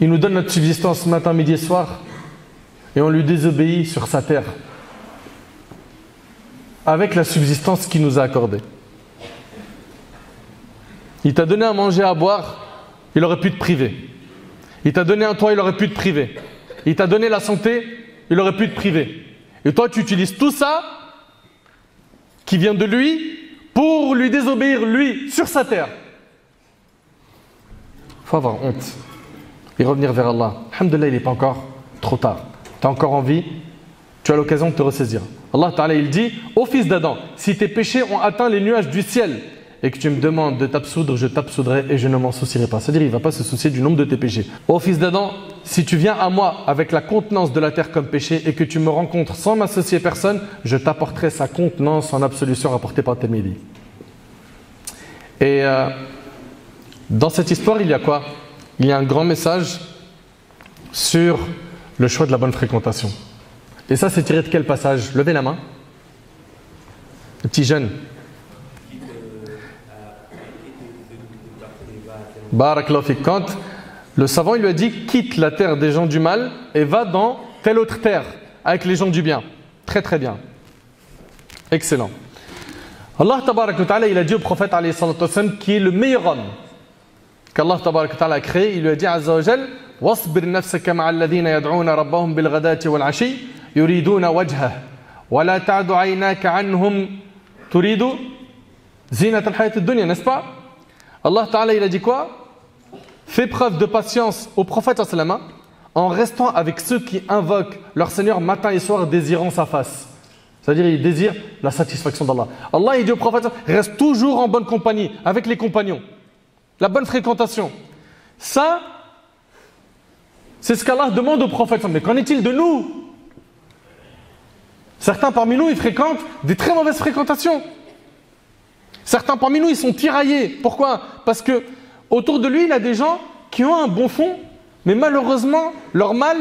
A: Il nous donne notre subsistance matin, midi et soir et on lui désobéit sur sa terre avec la subsistance qu'il nous a accordée. Il t'a donné à manger, à boire, il aurait pu te priver. Il t'a donné un toit, il aurait pu te priver. Il t'a donné la santé, il aurait pu te priver. Et toi, tu utilises tout ça qui vient de lui pour lui désobéir, lui, sur sa terre. Il faut avoir honte et revenir vers Allah. Alhamdulillah, il n'est pas encore trop tard. Tu as encore envie, tu as l'occasion de te ressaisir. Allah Ta'ala, il dit, ô fils d'Adam, si tes péchés ont atteint les nuages du ciel et que tu me demandes de t'absoudre, je t'absoudrai et je ne m'en soucierai pas. C'est-à-dire, il ne va pas se soucier du nombre de tes péchés. Ô fils d'Adam, si tu viens à moi avec la contenance de la terre comme péché et que tu me rencontres sans m'associer personne, je t'apporterai sa contenance en absolution rapportée par Tirmidhi. Et dans cette histoire, il y a quoi? Il y a un grand message sur le choix de la bonne fréquentation. Et ça, c'est tiré de quel passage? Levez la main. Le petit jeune. Barakallahu fik. Quand le savant il lui a dit quitte la terre des gens du mal et va dans telle autre terre avec les gens du bien. Très très bien. Excellent. Allah tabarak wa ta'ala il a dit au prophète alayhi salatu wassalam qui est le meilleur homme qu'Allah tabarak wa ta'ala a créé. Il lui a dit azza wa jal wasbir nafsaka ma'a alladhina yad'una rabbahum bil ghadati wal 'ashi yuriduna wajhah wa la ta'du 'aynaka 'anhum turidu zinata al-hayat ad-dunya, n'est-ce pas? Allah ta'ala il a dit quoi? Fais preuve de patience au prophète sallallahu en restant avec ceux qui invoquent leur Seigneur matin et soir désirant sa face. C'est-à-dire ils désirent la satisfaction d'Allah. Allah il dit au prophète reste toujours en bonne compagnie avec les compagnons. La bonne fréquentation. Ça, c'est ce qu'Allah demande au prophète. Mais qu'en est-il de nous? Certains parmi nous ils fréquentent des très mauvaises fréquentations. Certains parmi nous ils sont tiraillés. Pourquoi? Parce que autour de lui, il a des gens qui ont un bon fond, mais malheureusement, leur mal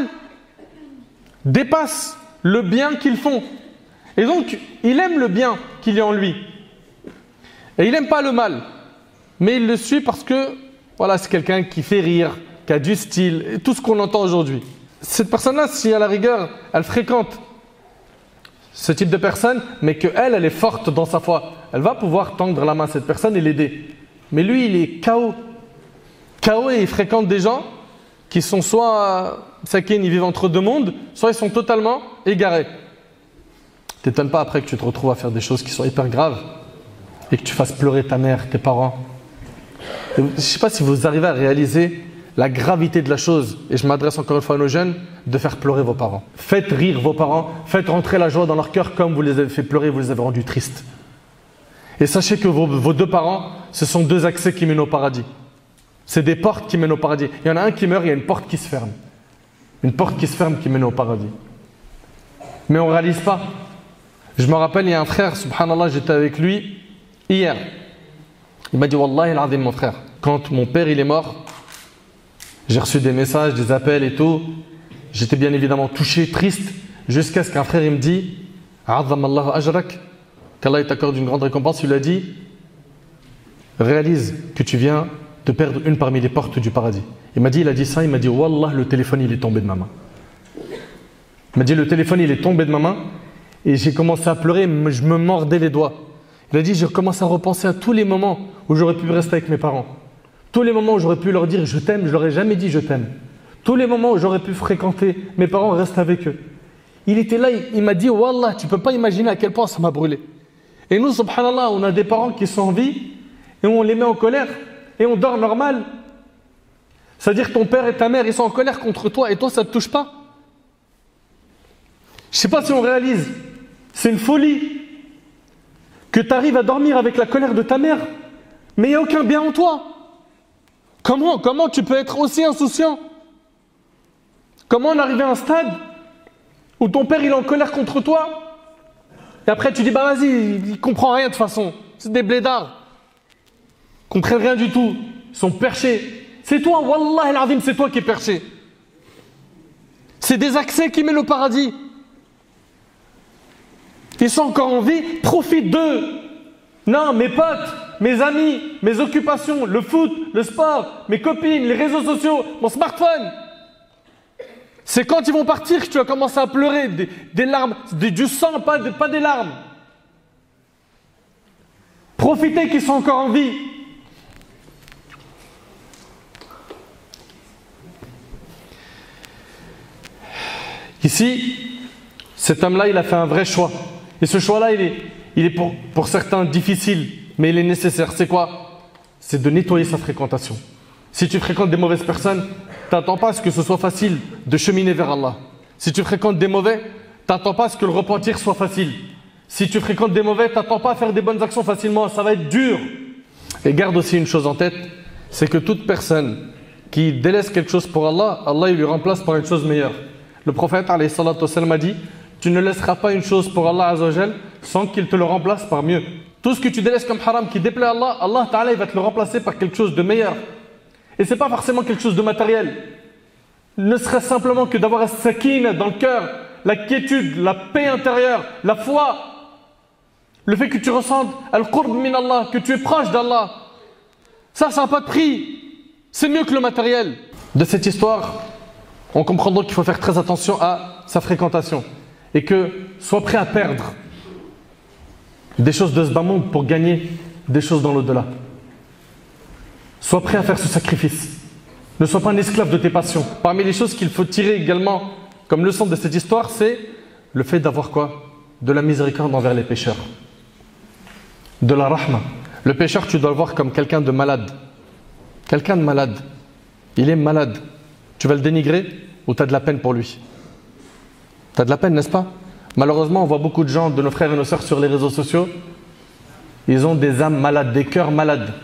A: dépasse le bien qu'ils font. Et donc, il aime le bien qu'il y a en lui. Et il n'aime pas le mal. Mais il le suit parce que, voilà, c'est quelqu'un qui fait rire, qui a du style, et tout ce qu'on entend aujourd'hui. Cette personne-là, si à la rigueur, elle fréquente ce type de personne, mais qu'elle, elle est forte dans sa foi, elle va pouvoir tendre la main à cette personne et l'aider. Mais lui, il est KO. KO et il fréquente des gens qui sont soit sakin, ils vivent entre deux mondes, soit ils sont totalement égarés. T'étonnes pas après que tu te retrouves à faire des choses qui sont hyper graves et que tu fasses pleurer ta mère, tes parents. Je ne sais pas si vous arrivez à réaliser la gravité de la chose, et je m'adresse encore une fois à nos jeunes, de faire pleurer vos parents. Faites rire vos parents, faites rentrer la joie dans leur cœur comme vous les avez fait pleurer, vous les avez rendus tristes. Et sachez que vos deux parents, ce sont deux accès qui mènent au paradis. C'est des portes qui mènent au paradis. Il y en a un qui meurt, il y a une porte qui se ferme. Une porte qui se ferme qui mène au paradis. Mais on ne réalise pas. Je me rappelle, il y a un frère, subhanallah, j'étais avec lui hier. Il m'a dit, Wallahi al-azim, mon frère, quand mon père il est mort, j'ai reçu des messages, des appels et tout. J'étais bien évidemment touché, triste, jusqu'à ce qu'un frère il me dit, A'azzam Allahu ajrak, qu'Allah t'accorde une grande récompense. Il lui a dit, réalise que tu viens de perdre une parmi les portes du paradis. Il a dit ça, il m'a dit, Wallah, le téléphone il est tombé de ma main. Il m'a dit, le téléphone il est tombé de ma main et j'ai commencé à pleurer, je me mordais les doigts. Il a dit, j'ai commencé à repenser à tous les moments où j'aurais pu rester avec mes parents. Tous les moments où j'aurais pu leur dire je t'aime, je leur ai jamais dit je t'aime. Tous les moments où j'aurais pu fréquenter mes parents, rester avec eux. Il était là, il m'a dit, Wallah, tu peux pas imaginer à quel point ça m'a brûlé. Et nous, subhanallah, on a des parents qui sont en vie et on les met en colère. Et on dort normal. C'est-à-dire que ton père et ta mère, ils sont en colère contre toi et toi, ça ne te touche pas. Je ne sais pas si on réalise. C'est une folie que tu arrives à dormir avec la colère de ta mère, mais il n'y a aucun bien en toi. Comment tu peux être aussi insouciant? Comment en arriver à un stade où ton père il est en colère contre toi Et après tu dis bah vas-y, il comprend rien de toute façon. C'est des blédards. Ils comprennent rien du tout. Ils sont perchés. C'est toi, wallah al-azim, c'est toi qui es perché. C'est des accès qui mènent au paradis. Ils sont encore en vie, profite d'eux. Non, mes potes, mes amis, mes occupations, le foot, le sport, mes copines, les réseaux sociaux, mon smartphone. C'est quand ils vont partir que tu vas commencer à pleurer, des larmes, du sang, pas des larmes. Profitez qu'ils sont encore en vie. Ici, cet homme-là, il a fait un vrai choix. Et ce choix-là, il est pour certains difficile, mais il est nécessaire. C'est quoi? C'est de nettoyer sa fréquentation. Si tu fréquentes des mauvaises personnes, t'attends pas à ce que ce soit facile de cheminer vers Allah. Si tu fréquentes des mauvais, t'attends pas à ce que le repentir soit facile. Si tu fréquentes des mauvais, t'attends pas à faire des bonnes actions facilement. Ça va être dur. Et garde aussi une chose en tête, c'est que toute personne qui délaisse quelque chose pour Allah, Allah il lui remplace par une chose meilleure. Le prophète alayhi salatu wassalam a dit: tu ne laisseras pas une chose pour Allah azza wa jal sans qu'il te le remplace par mieux. Tout ce que tu délaisses comme haram qui déplaît à Allah, Allah ta'ala il va te le remplacer par quelque chose de meilleur. Et ce n'est pas forcément quelque chose de matériel. Ne serait-ce simplement que d'avoir un sakina dans le cœur, la quiétude, la paix intérieure, la foi, le fait que tu ressentes al-qurb min Allah, que tu es proche d'Allah. Ça n'a pas de prix. C'est mieux que le matériel. De cette histoire, on comprend donc qu'il faut faire très attention à sa fréquentation. Et que sois prêt à perdre des choses de ce bas monde pour gagner des choses dans l'au-delà. Sois prêt à faire ce sacrifice. Ne sois pas un esclave de tes passions. Parmi les choses qu'il faut tirer également comme leçon de cette histoire, c'est le fait d'avoir quoi? De la miséricorde envers les pécheurs. De la rahma. Le pécheur, tu dois le voir comme quelqu'un de malade. Quelqu'un de malade. Il est malade. Tu vas le dénigrer ou tu as de la peine pour lui? Tu as de la peine, n'est-ce pas? Malheureusement, on voit beaucoup de gens, de nos frères et nos sœurs sur les réseaux sociaux. Ils ont des âmes malades, des cœurs malades.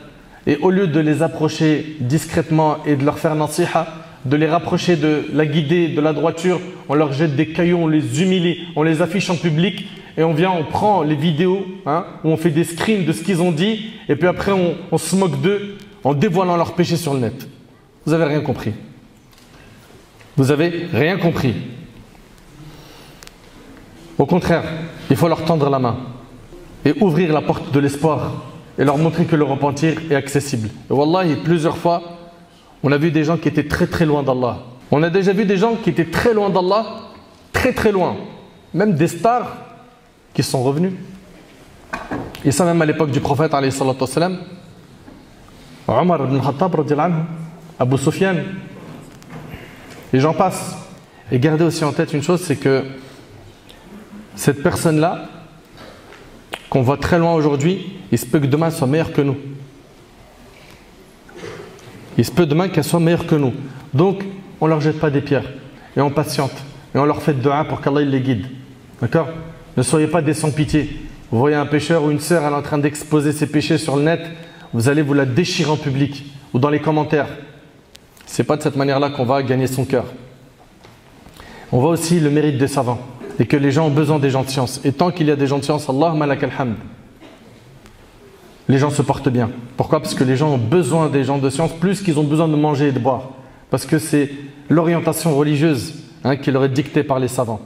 A: Et au lieu de les approcher discrètement et de leur faire nasiha, de les rapprocher de la guidée, de la droiture, on leur jette des cailloux, on les humilie, on les affiche en public et on vient, on prend les vidéos, où on fait des screens de ce qu'ils ont dit et puis après on se moque d'eux en dévoilant leurs péchés sur le net. Vous avez rien compris. Vous avez rien compris. Au contraire, il faut leur tendre la main et ouvrir la porte de l'espoir et leur montrer que le repentir est accessible. Et wallahi, plusieurs fois, on a vu des gens qui étaient très très loin d'Allah. On a déjà vu des gens qui étaient très loin d'Allah, très très loin. Même des stars qui sont revenus. Et ça même à l'époque du prophète, alayhi salatu wassalam, Omar ibn Khattab, radiallahu anhu, Abu Sufyan, et j'en passe. Et gardez aussi en tête une chose, c'est que cette personne-là, qu'on voit très loin aujourd'hui, il se peut que demain elle soit meilleure que nous. Il se peut demain qu'elle soit meilleure que nous. Donc, on ne leur jette pas des pierres. Et on patiente. Et on leur fait dua pour qu'Allah les guide. D'accord? Ne soyez pas des sans-pitié. Vous voyez un pécheur ou une sœur, elle est en train d'exposer ses péchés sur le net, vous allez vous la déchirer en public ou dans les commentaires. Ce n'est pas de cette manière-là qu'on va gagner son cœur. On voit aussi le mérite des savants. Et que les gens ont besoin des gens de science. Et tant qu'il y a des gens de science, Allahumma lakal hamd, les gens se portent bien. Pourquoi? Parce que les gens ont besoin des gens de science plus qu'ils ont besoin de manger et de boire. Parce que c'est l'orientation religieuse qui leur est dictée par les savants.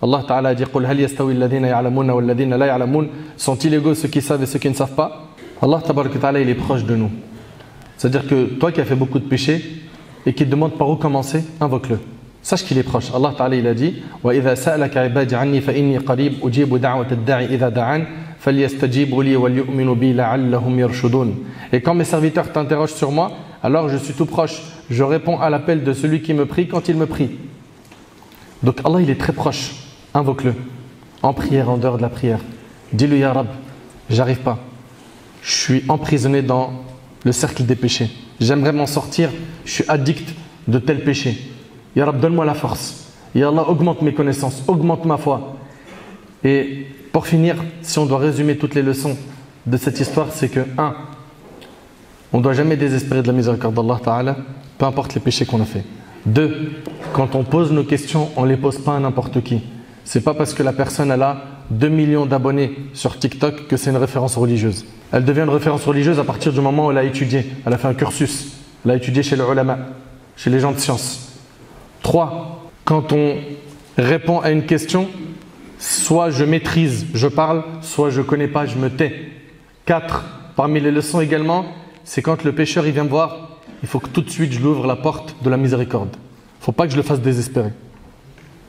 A: Allah Ta'ala a dit: Qul hal yastawi alladhina ya'lamuna wal ladhina la ya'lamun, sont-ils égaux ceux qui savent et ceux qui ne savent pas? Allah Ta'ala il est proche de nous. C'est-à-dire que toi qui as fait beaucoup de péchés et qui te demande par où commencer, invoque-le. Sache qu'il est proche. Allah Ta'ala il a dit: Wa idha sa'alaka ibadi anni fa inni qarib ujibu da'wata ad-da'i idha da'an falyastajibu li wal yu'minu bi la'allahum yarshudun. Et quand mes serviteurs t'interrogent sur moi, alors je suis tout proche. Je réponds à l'appel de celui qui me prie quand il me prie. Donc Allah il est très proche. Invoque-le en prière, en dehors de la prière. Dis-lui: Ya Rab, j'arrive pas. Je suis emprisonné dans le cercle des péchés. J'aimerais m'en sortir. Je suis addict de tel péché. Ya Rab, donne-moi la force. Ya Allah, augmente mes connaissances, augmente ma foi. Et pour finir, si on doit résumer toutes les leçons de cette histoire, c'est que 1. On ne doit jamais désespérer de la miséricorde d'Allah Ta'ala, peu importe les péchés qu'on a fait. 2. Quand on pose nos questions, on ne les pose pas à n'importe qui. C'est pas parce que la personne elle a 2 millions d'abonnés sur TikTok que c'est une référence religieuse. Elle devient une référence religieuse à partir du moment où elle a étudié. Elle a fait un cursus. Elle a étudié chez les ulama, chez les gens de science. 3. Quand on répond à une question, soit je maîtrise, je parle, soit je ne connais pas, je me tais. 4. Parmi les leçons également, c'est quand le pécheur il vient me voir, il faut que tout de suite je lui ouvre la porte de la miséricorde. Il ne faut pas que je le fasse désespérer.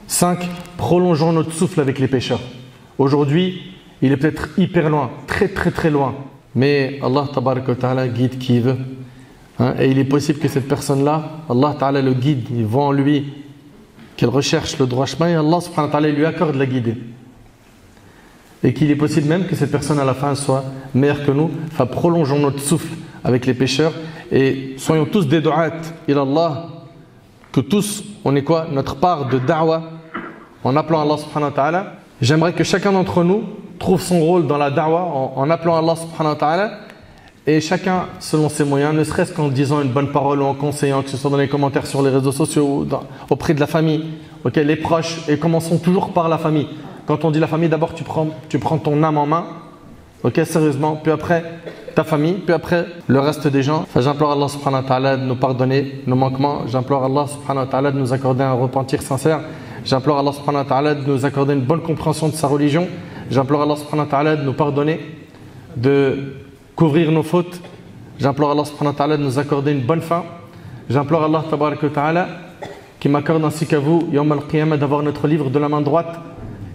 A: 5. Prolongeons notre souffle avec les pécheurs. Aujourd'hui, il est peut-être hyper loin, très très très loin. Mais Allah tabaraka wa ta'ala guide qui il veut. Et il est possible que cette personne-là, Allah ta'ala le guide, il voit en lui qu'elle recherche le droit chemin et Allah subhanahu wa ta'ala lui accorde la guider. Et qu'il est possible même que cette personne à la fin soit meilleure que nous. Enfin, prolongeons notre souffle avec les pécheurs et soyons tous des du'at ila Allah, que tous on ait quoi? Notre part de da'wa en appelant Allah subhanahu wa ta'ala. J'aimerais que chacun d'entre nous trouve son rôle dans la da'wa en appelant Allah subhanahu wa ta'ala et chacun selon ses moyens, ne serait-ce qu'en disant une bonne parole ou en conseillant, que ce soit dans les commentaires sur les réseaux sociaux ou auprès de la famille, les proches, et commençons toujours par la famille. Quand on dit la famille, d'abord tu prends ton âme en main, sérieusement, puis après ta famille, puis après le reste des gens. Enfin, j'implore Allah subhanahu wa ta'ala de nous pardonner nos manquements, j'implore Allah subhanahu wa ta'ala de nous accorder un repentir sincère, j'implore Allah subhanahu wa ta'ala de nous accorder une bonne compréhension de sa religion, j'implore Allah subhanahu wa ta'ala de nous pardonner, de couvrir nos fautes, j'implore Allah subhanahu wa ta'ala de nous accorder une bonne fin, j'implore Allah tabaraka wa ta'ala qui m'accorde ainsi qu'à vous, Yawm al-Qiyamah, d'avoir notre livre de la main droite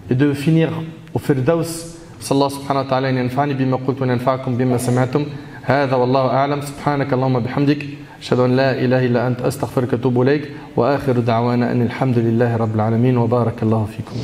A: et de finir au Firdaus. Sallallahu subhanahu wa ta'ala an yanfa'ani bima qultu wa yanfa'akum bima sami'tum. Hadha wallahu a'lam. Subhanaka Allahumma bihamdik. Ashhadu an la ilaha illa anta astaghfiruka wa atubu ilayk. Wa akhiru da'wana anil hamdulillahi rabbil alamin wa barakallahu fikum.